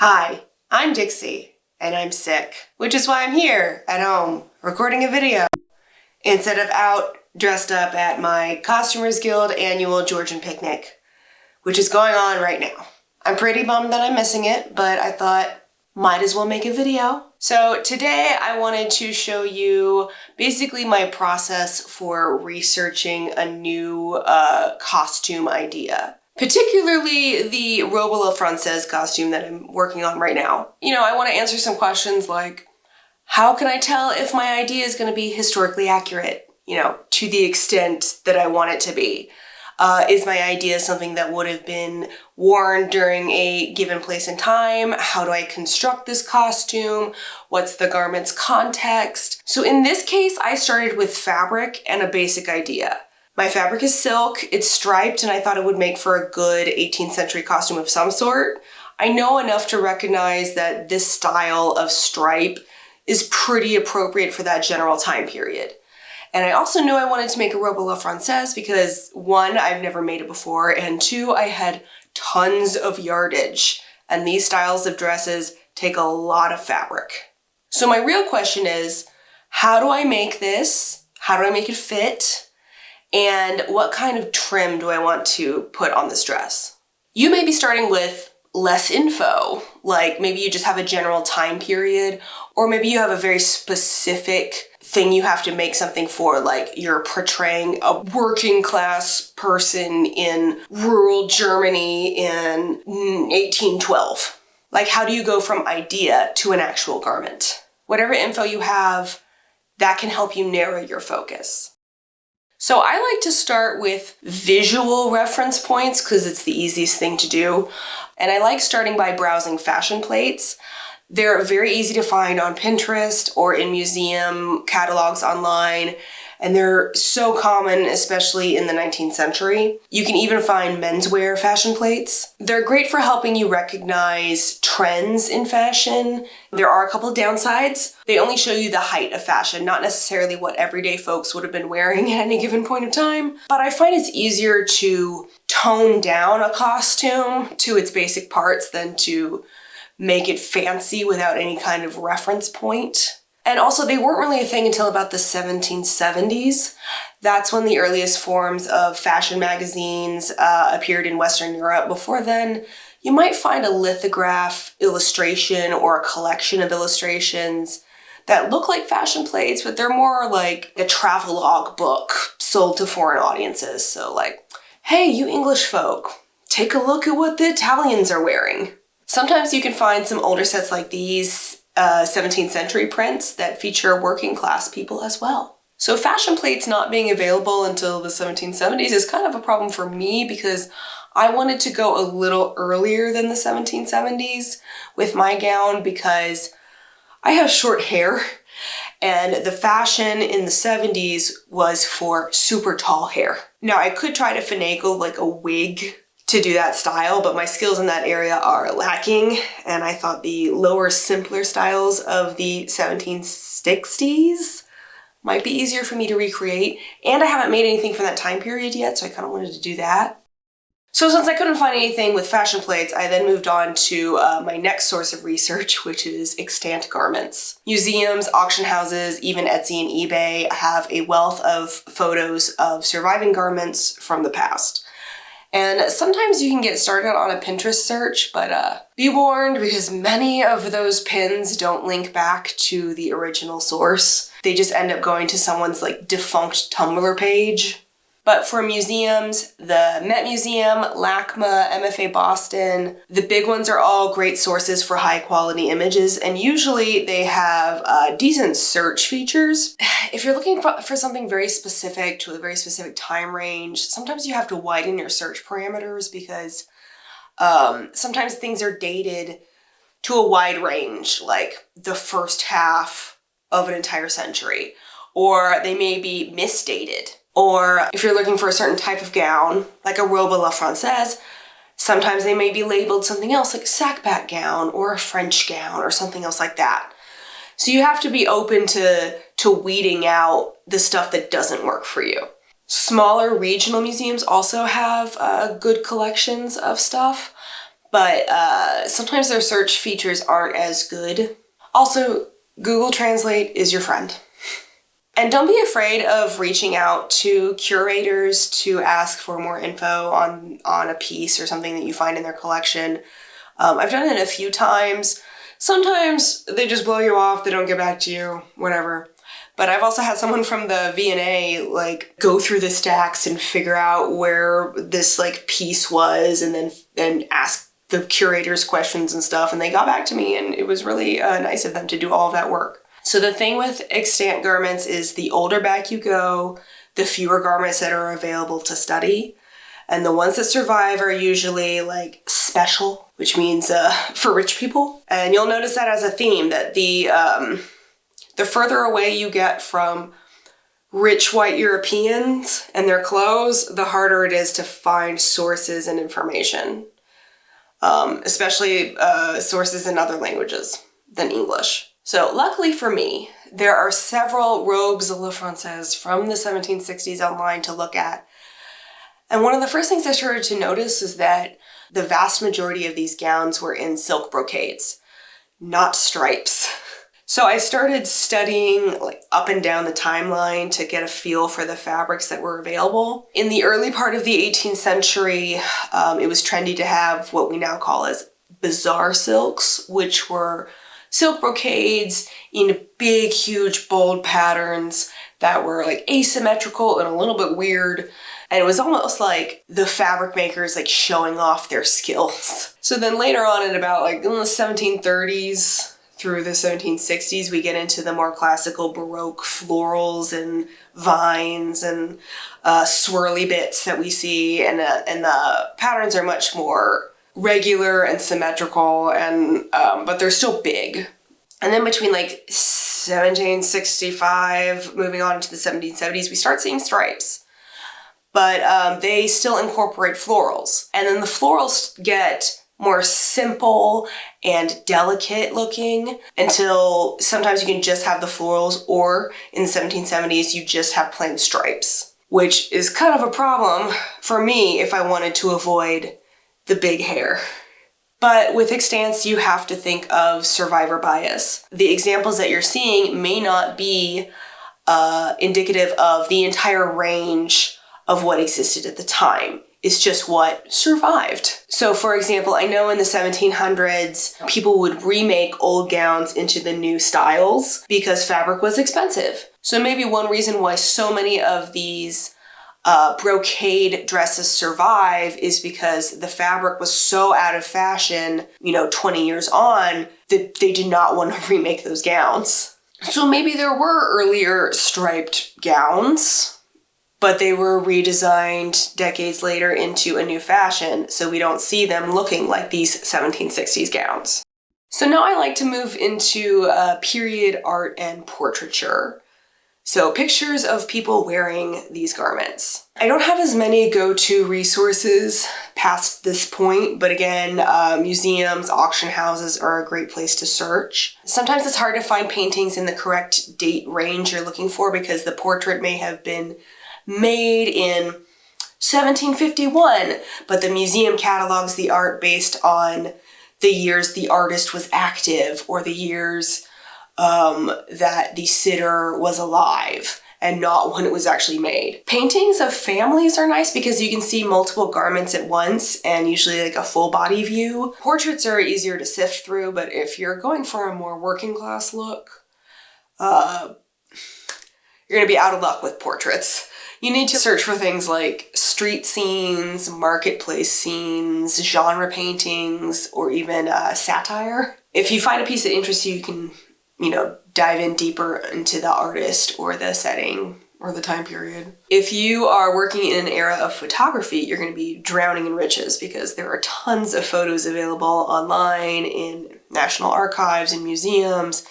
Hi, I'm Dixie, and I'm sick, which is why I'm here at home recording a video instead of out dressed up at my Costumers Guild annual Georgian picnic, which is going on right now. I'm pretty bummed that I'm missing it, but I thought might as well make a video. So today I wanted to show you basically my process for researching a new costume idea. Particularly the Robe Francaise costume that I'm working on right now. I want to answer some questions like, how can I tell if my idea is going to be historically accurate, to the extent that I want it to be? Is my idea something that would have been worn during a given place and time? How do I construct this costume? What's the garment's context? So in this case, I started with fabric and a basic idea. My fabric is silk, it's striped, and I thought it would make for a good 18th century costume of some sort. I know enough to recognize that this style of stripe is pretty appropriate for that general time period. And I also knew I wanted to make a robe à la Francaise because, one, I've never made it before, and two, I had tons of yardage. And these styles of dresses take a lot of fabric. So my real question is, how do I make this? How do I make it fit? And what kind of trim do I want to put on this dress? You may be starting with less info, like maybe you just have a general time period, or maybe you have a very specific thing you have to make something for, like you're portraying a working class person in rural Germany in 1812. Like, how do you go from idea to an actual garment? Whatever info you have, that can help you narrow your focus. So I like to start with visual reference points because it's the easiest thing to do. And I like starting by browsing fashion plates. They're very easy to find on Pinterest or in museum catalogs online. And they're so common, especially in the 19th century. You can even find menswear fashion plates. They're great for helping you recognize trends in fashion. There are a couple of downsides. They only show you the height of fashion, not necessarily what everyday folks would have been wearing at any given point of time. But I find it's easier to tone down a costume to its basic parts than to make it fancy without any kind of reference point. And also, they weren't really a thing until about the 1770s. That's when the earliest forms of fashion magazines appeared in Western Europe. Before then, you might find a lithograph illustration or a collection of illustrations that look like fashion plates, but they're more like a travelogue book sold to foreign audiences. So like, hey, you English folk, take a look at what the Italians are wearing. Sometimes you can find some older sets like these 17th century prints that feature working class people as well. So fashion plates not being available until the 1770s is kind of a problem for me because I wanted to go a little earlier than the 1770s with my gown because I have short hair and the fashion in the 70s was for super tall hair. Now I could try to finagle like a wig to do that style, but my skills in that area are lacking, and I thought the lower, simpler styles of the 1760s might be easier for me to recreate, and I haven't made anything from that time period yet, so I kind of wanted to do that. So since I couldn't find anything with fashion plates, I then moved on to my next source of research, which is extant garments. Museums, auction houses, even Etsy and eBay have a wealth of photos of surviving garments from the past. And sometimes you can get started on a Pinterest search, but be warned because many of those pins don't link back to the original source. They just end up going to someone's like defunct Tumblr page. But for museums, the Met Museum, LACMA, MFA Boston, the big ones are all great sources for high quality images, and usually they have decent search features. If you're looking for something very specific to a very specific time range, sometimes you have to widen your search parameters because sometimes things are dated to a wide range, like the first half of an entire century, or they may be misdated. Or if you're looking for a certain type of gown, like a robe à la Francaise, sometimes they may be labeled something else, like a sackback gown or a French gown or something else like that. So you have to be open to weeding out the stuff that doesn't work for you. Smaller regional museums also have good collections of stuff, but sometimes their search features aren't as good. Also, Google Translate is your friend. And don't be afraid of reaching out to curators to ask for more info on a piece or something that you find in their collection. I've done it a few times. Sometimes they just blow you off, they don't get back to you, whatever. But I've also had someone from the V&A like go through the stacks and figure out where this like piece was and then ask the curators questions and stuff, and they got back to me, and it was really nice of them to do all of that work. So the thing with extant garments is the older back you go, the fewer garments that are available to study. And the ones that survive are usually like special, which means for rich people. And you'll notice that as a theme, that the further away you get from rich white Europeans and their clothes, the harder it is to find sources and information. Especially sources in other languages than English. So luckily for me, there are several robes à la Francaise from the 1760s online to look at. And one of the first things I started to notice is that the vast majority of these gowns were in silk brocades, not stripes. So I started studying like up and down the timeline to get a feel for the fabrics that were available. In the early part of the 18th century, it was trendy to have what we now call as bizarre silks, which were silk brocades in big, huge, bold patterns that were like asymmetrical and a little bit weird. And it was almost like the fabric makers like showing off their skills. So then later on in about like in the 1730s through the 1760s, we get into the more classical Baroque florals and vines and swirly bits that we see. And the patterns are much more regular and symmetrical, and but they're still big. And then between like 1765 moving on into the 1770s, we start seeing stripes, but they still incorporate florals. And then the florals get more simple and delicate looking until sometimes you can just have the florals, or in the 1770s you just have plain stripes, which is kind of a problem for me if I wanted to avoid the big hair. But with extants, you have to think of survivor bias. The examples that you're seeing may not be indicative of the entire range of what existed at the time. It's just what survived. So for example, I know in the 1700s, people would remake old gowns into the new styles because fabric was expensive. So maybe one reason why so many of these brocade dresses survive is because the fabric was so out of fashion, 20 years on, that they did not want to remake those gowns. So maybe there were earlier striped gowns, but they were redesigned decades later into a new fashion, so we don't see them looking like these 1760s gowns. So now I like to move into period art and portraiture. So pictures of people wearing these garments. I don't have as many go-to resources past this point, but again, museums, auction houses are a great place to search. Sometimes it's hard to find paintings in the correct date range you're looking for because the portrait may have been made in 1751, but the museum catalogs the art based on the years the artist was active or the years that the sitter was alive and not when it was actually made. Paintings of families are nice because you can see multiple garments at once and usually like a full body view. Portraits are easier to sift through, but if you're going for a more working class look, you're gonna be out of luck with portraits. You need to search for things like street scenes, marketplace scenes, genre paintings, or even satire. If you find a piece that interests you, you can dive in deeper into the artist or the setting or the time period. If you are working in an era of photography, you're going to be drowning in riches because there are tons of photos available online in national archives and museums.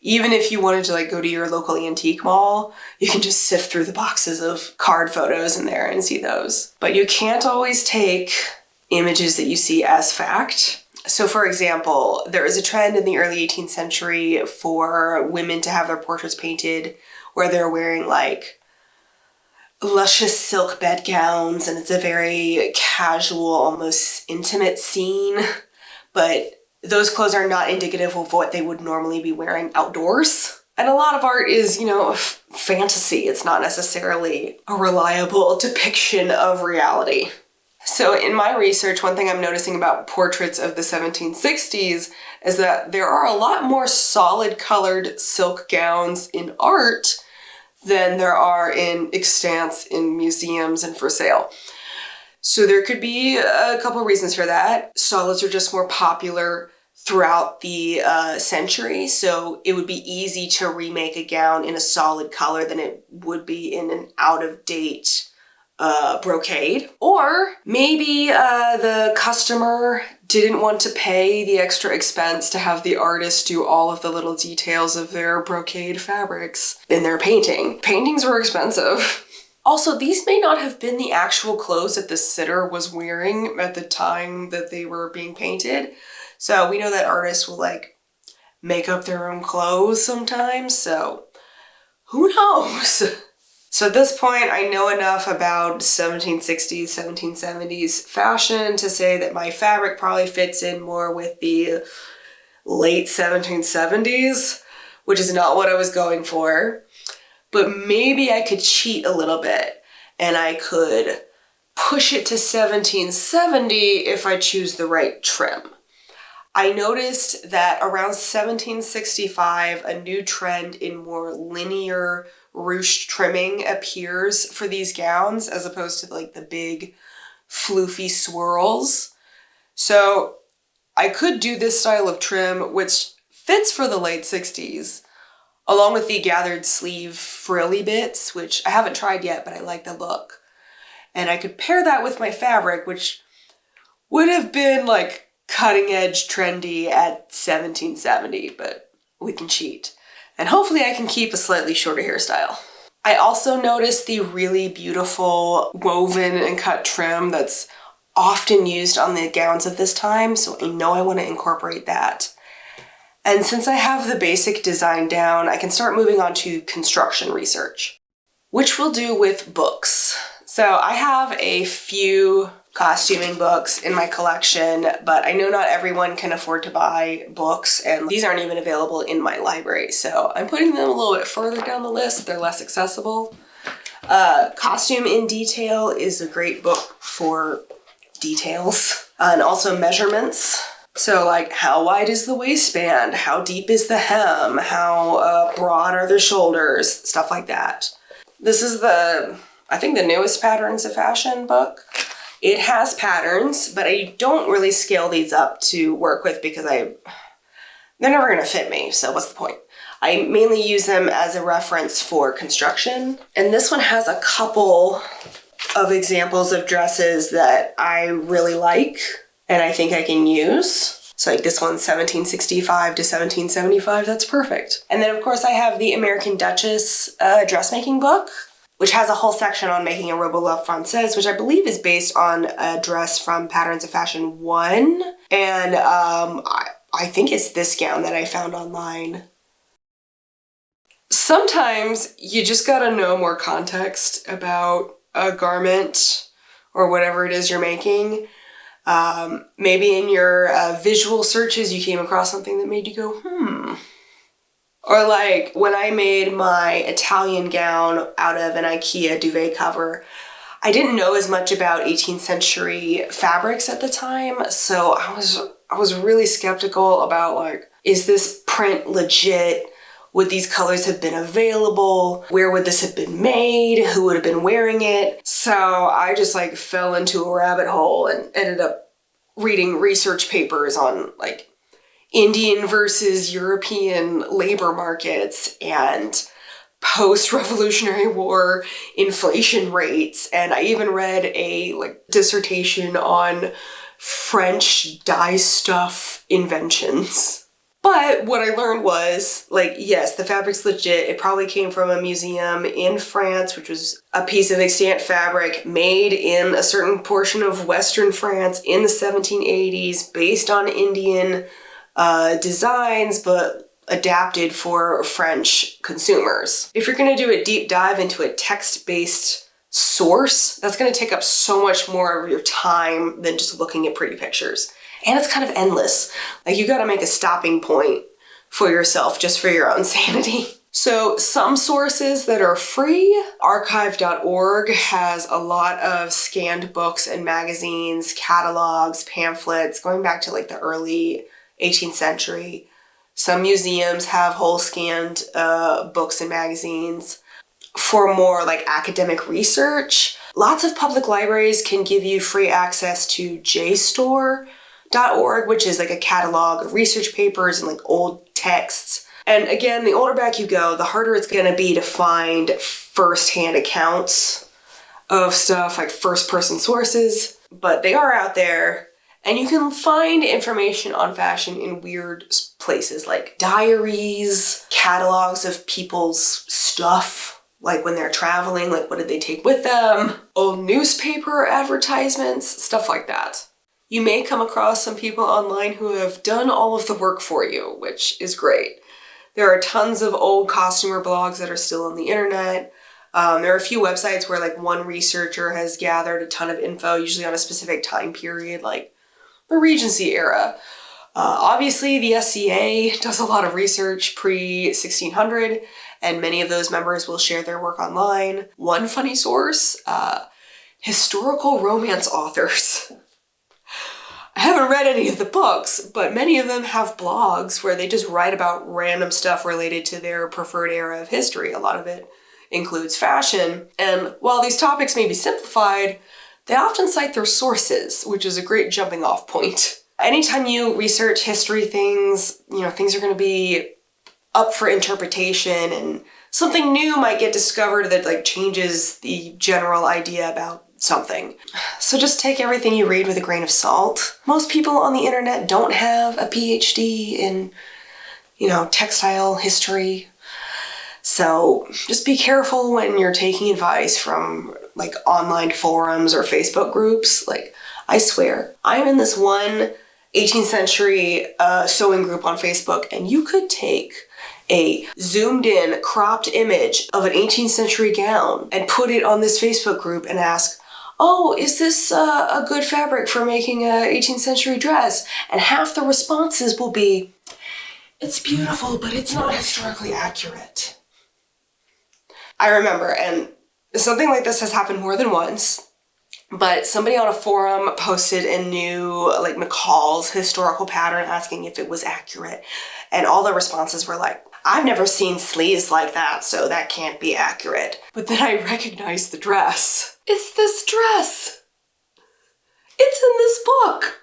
Even if you wanted to go to your local antique mall, you can just sift through the boxes of card photos in there and see those. But you can't always take images that you see as fact. So for example, there is a trend in the early 18th century for women to have their portraits painted where they're wearing luscious silk bedgowns, and it's a very casual, almost intimate scene, but those clothes are not indicative of what they would normally be wearing outdoors. And a lot of art is, fantasy. It's not necessarily a reliable depiction of reality. So in my research, one thing I'm noticing about portraits of the 1760s is that there are a lot more solid colored silk gowns in art than there are in extants in museums and for sale. So there could be a couple reasons for that. Solids are just more popular throughout the century, so it would be easy to remake a gown in a solid color than it would be in an out-of-date brocade. Or maybe the customer didn't want to pay the extra expense to have the artist do all of the little details of their brocade fabrics in their painting. Paintings were expensive. Also, these may not have been the actual clothes that the sitter was wearing at the time that they were being painted. So we know that artists will make up their own clothes sometimes, so who knows? So at this point, I know enough about 1760s, 1770s fashion to say that my fabric probably fits in more with the late 1770s, which is not what I was going for. But maybe I could cheat a little bit and I could push it to 1770 if I choose the right trim. I noticed that around 1765, a new trend in more linear ruched trimming appears for these gowns as opposed to the big floofy swirls. So I could do this style of trim, which fits for the late 60s, along with the gathered sleeve frilly bits, which I haven't tried yet, but I like the look. And I could pair that with my fabric, which would have been cutting edge trendy at 1770, but we can cheat. And hopefully I can keep a slightly shorter hairstyle. I also noticed the really beautiful woven and cut trim that's often used on the gowns of this time, so I know I want to incorporate that. And since I have the basic design down, I can start moving on to construction research, which we'll do with books. So I have a few costuming books in my collection, but I know not everyone can afford to buy books, and these aren't even available in my library, so I'm putting them a little bit further down the list. They're less accessible. Costume in Detail is a great book for details and also measurements. So how wide is the waistband? How deep is the hem? How broad are the shoulders? Stuff like that. This is the newest Patterns of Fashion book. It has patterns, but I don't really scale these up to work with because they're never going to fit me, so what's the point? I mainly use them as a reference for construction. And this one has a couple of examples of dresses that I really like and I think I can use. So this one's 1765 to 1775, that's perfect. And then of course I have the American Duchess dressmaking book, which has a whole section on making a Robe Francaise, which I believe is based on a dress from Patterns of Fashion 1. And I think it's this gown that I found online. Sometimes you just gotta know more context about a garment or whatever it is you're making. Maybe in your visual searches you came across something that made you go, Or when I made my Italian gown out of an IKEA duvet cover, I didn't know as much about 18th century fabrics at the time, so I was really skeptical about is this print legit? Would these colors have been available? Where would this have been made? Who would have been wearing it? So I just fell into a rabbit hole and ended up reading research papers on Indian versus European labor markets and post-Revolutionary War inflation rates. And I even read a dissertation on French dye stuff inventions. But what I learned was, yes, the fabric's legit. It probably came from a museum in France, which was a piece of extant fabric made in a certain portion of Western France in the 1780s, based on Indian designs, but adapted for French consumers. If you're going to do a deep dive into a text-based source, that's going to take up so much more of your time than just looking at pretty pictures. And it's kind of endless. Like, you got to make a stopping point for yourself just for your own sanity. So some sources that are free, archive.org has a lot of scanned books and magazines, catalogs, pamphlets, going back to like the early 18th century. Some museums have whole scanned books and magazines. For more like academic research, lots of public libraries can give you free access to JSTOR.org, which is like a catalog of research papers and like old texts. And again, the older back you go, the harder it's going to be to find first-hand accounts of stuff, like first-person sources. But they are out there, and you can find information on fashion in weird places, like diaries, catalogs of people's stuff, like when they're traveling, like what did they take with them, old newspaper advertisements, stuff like that. You may come across some people online who have done all of the work for you, which is great. There are tons of old costumer blogs that are still on the internet. There are a few websites where like one researcher has gathered a ton of info, usually on a specific time period, like the Regency era. Obviously, the SCA does a lot of research pre-1600, and many of those members will share their work online. One funny source, historical romance authors. I haven't read any of the books, but many of them have blogs where they just write about random stuff related to their preferred era of history. A lot of it includes fashion. And while these topics may be simplified, they often cite their sources, which is a great jumping off point. Anytime you research history things, things are going to be up for interpretation, and something new might get discovered that like changes the general idea about something. So just take everything you read with a grain of salt. Most people on the internet don't have a PhD in, textile history. So just be careful when you're taking advice from like online forums or Facebook groups. Like, I swear, I'm in this one 18th century sewing group on Facebook, and you could take a zoomed in cropped image of an 18th century gown and put it on this Facebook group and ask, oh, is this a good fabric for making a 18th century dress? And half the responses will be, it's beautiful, but it's not historically accurate. I remember, and something like this has happened more than once, but somebody on a forum posted a new, like, McCall's historical pattern asking if it was accurate. And all the responses were like, I've never seen sleeves like that, so that can't be accurate. But then I recognized the dress. It's this dress. It's in this book.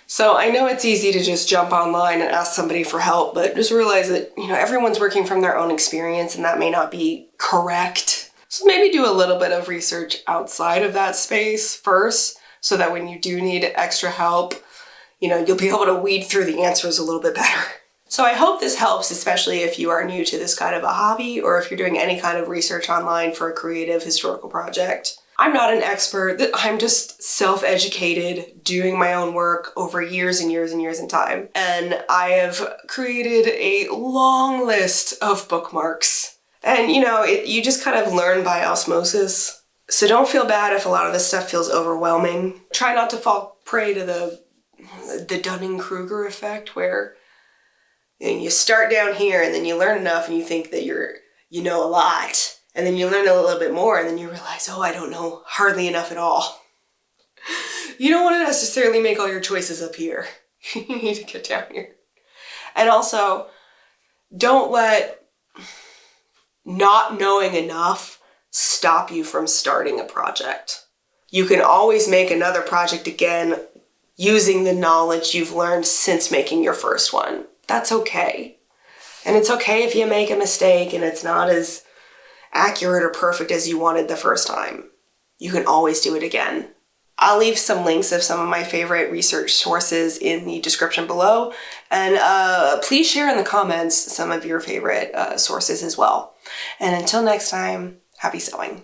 So I know it's easy to just jump online and ask somebody for help, but just realize that, everyone's working from their own experience, and that may not be correct. So maybe do a little bit of research outside of that space first, so that when you do need extra help, you'll be able to weed through the answers a little bit better. So I hope this helps, especially if you are new to this kind of a hobby, or if you're doing any kind of research online for a creative historical project. I'm not an expert. I'm just self-educated, doing my own work over years and years and years in time. And I have created a long list of bookmarks. And, you just kind of learn by osmosis. So don't feel bad if a lot of this stuff feels overwhelming. Try not to fall prey to the Dunning-Kruger effect, where you start down here and then you learn enough and you think that you know a lot. And then you learn a little bit more and then you realize, oh, I don't know hardly enough at all. You don't want to necessarily make all your choices up here. You need to get down here. And also, don't let not knowing enough stop you from starting a project. You can always make another project again using the knowledge you've learned since making your first one. That's okay. And it's okay if you make a mistake and it's not as accurate or perfect as you wanted the first time. You can always do it again. I'll leave some links of some of my favorite research sources in the description below, and please share in the comments some of your favorite sources as well. And until next time, happy sewing.